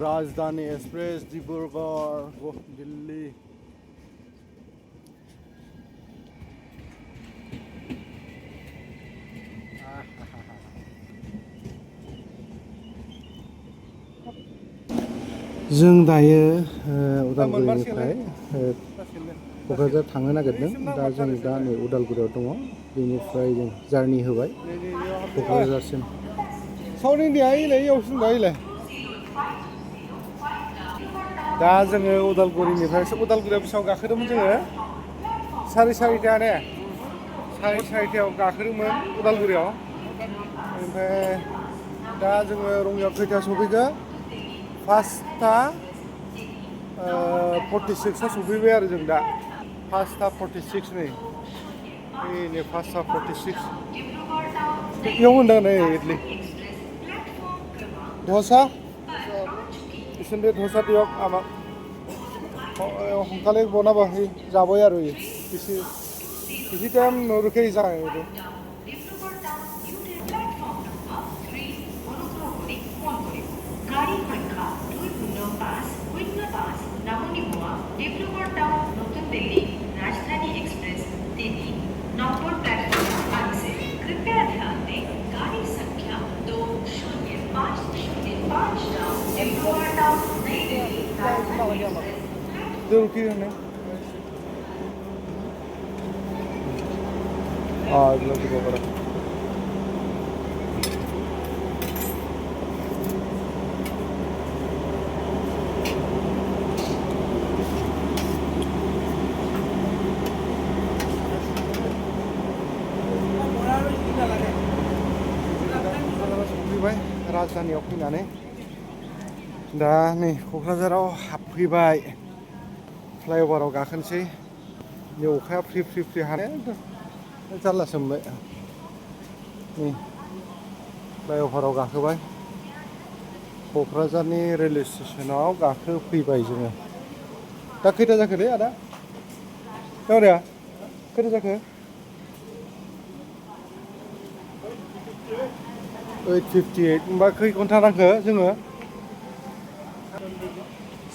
राजधानी एक्सप्रेस डिब्रुगढ़ दिल्ली जों दायो उदालगुरिनिफ्राय क'क्राझार थांनो नागिरदों दा जों दा नै उदालगुरियाव दङ बेनिफ्राय जों जारनि होबाय क'क्राझारसिम साउथ इन्डिया इलाय यावसिनबा इलाय दा जोङो उदालगुरिनिफ्राय उदालगुरियाव बेसेबां गाखोदोंमोन जोङो साराय सारिथा ने साराय सारिथायाव गाखोदोंमोन उदालगुरियाव ओमफ्राय दा जोङो रङियाव खैथा सफैखो 5टा 46 सफैबाय आरो जों दा 5टा 46 नै 5टा 46 बेयाव होनदों नै इडली धसा इसोर धसा दियक आमा सोनकाले बनाबा जाबाय आरो इसी टाइम रुके जाए গাড়ী সংখ্যা 205 নামনি মোয়া ডিব্ৰুগড় টাউন নতুন দিল্লী राजधानी एक्सप्रेस 3 नंबर प्लेटफॉर्म पर से कृपया ध्यान दें गाड़ी संख्या 20505 डिब्रुगढ़ टाउन नई दिल्ली राजधानी एक्सप्रेस राजधानियाव फैनानै दा नै क'क्राझाराव हाबफैबाय फ्लाइअभाराव गाखोनोसै नै अखाया फ्रि फ्रि फ्रि हानाया जारलासो मोनबाय नै फ्लाइअभाराव गाखोबाय क'क्राझारनि रेलवे स्टेसनाव गाखोफैबाय जोङो दा खैथा जाखो दे आदा दावराया खैथा जाखो 8:58 होमबा खै घन्टा नांखो जोङो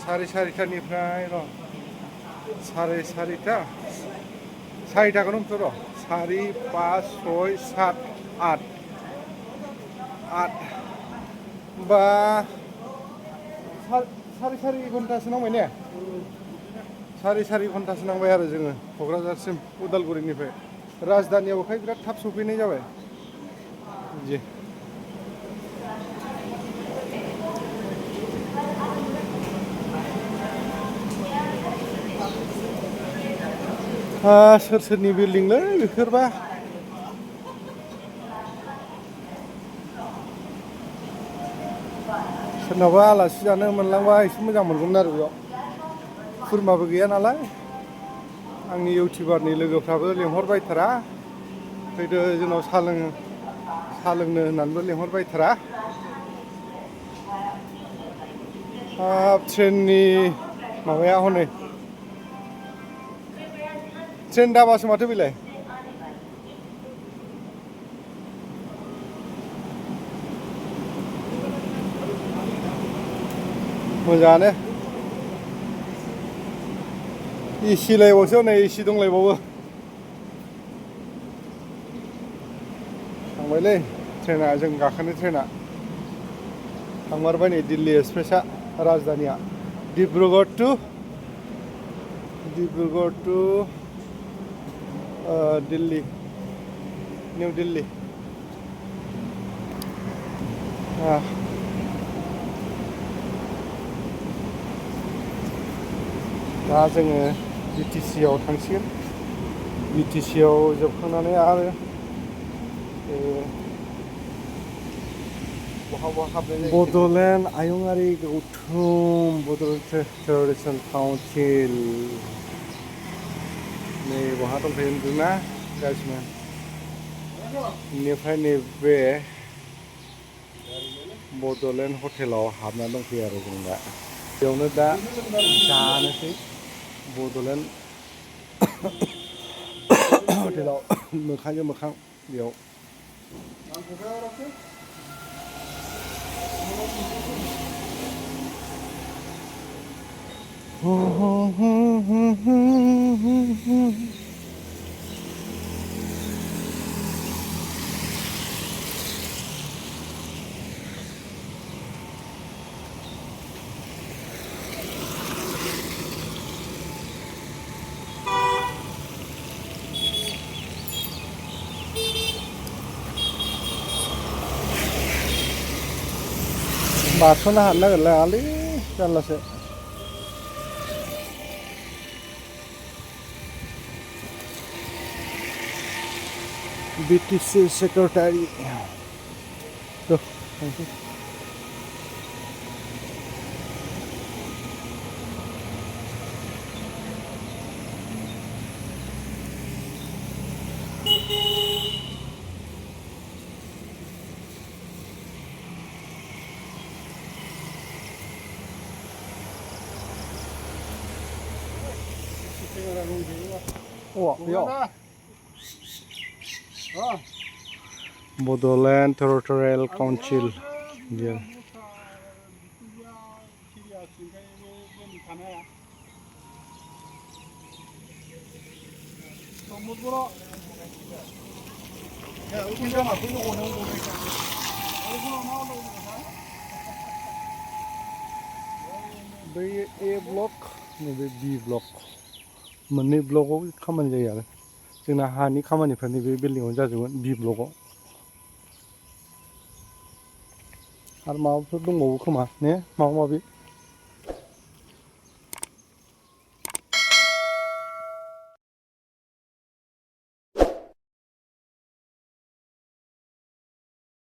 साराय सारिथानिफ्राय र' साराय सारिथा सारिथाखौनो हमथ' र' 4 5 6 7 8 होमबा सारि घन्टासो नांबाय ने सारि घन्टासो नांबाय आरो जोङो क'क्राझारसिम उदालगुरिनिफ्राय राजधानियाव खाय बिराद थाब सफैनाय जाबाय बिदि सोर सोरनि बिल्डिंलै बेफोरबा सोरनावबा आलासि जानो मोनलांबा एसे मोजां मोनगौमोन आरो बेयाव खुरमाबो गैया नालाय आंनि इउटिउबारनि लोगोफ्राबो लेंहरबायथारा फैदो जोंनाव साहा लोंनो होननानैबो लेंहरबायथारा ट्रेननि माबाया हनै ट्रेन दाबासो माथो बेलाय मोजाङानो एसि लायबावसो नै एसि दंलायबावो थांबायलै ट्रेना जों गाखोनो ट्रेना थांमारबाय नै दिल्ली एक्सप्रेसा राजधानिया डिब्रुगढ़ टु दिल्ली निउ दिल्ली दा जोङो BTC आव थांसिगोन BTC आव जोबखांनानै आरो बड'लेण्ड आयुआरि गौथुम बड'लेण्ड फेडारेसन काउन्सिल नै बहा दंफैयो होनदोंना गासिनो बेनिफ्राय नैबे बड'लेण्ड हटेलाव हाबना दंफैयो आरो जों दा बेयावनो दा जानोसै बड'लेण्ड हटेलाव मोखांजों मोखां बेयाव बारस'नो हानो नागिरलायालै जारलासो BTC Secretary tuh wah ya Bodoland Territorial Council dia बै A ब्लक नैबे B ब्लक मोननै ब्लकआव खामानि जायो आरो जोंना हानि खामानिफ्रा नैबे बिल्डिंआव जाजोबगोन B ब्लकआव आरो माबाफोर दंबावो खोमा ने माबा माबि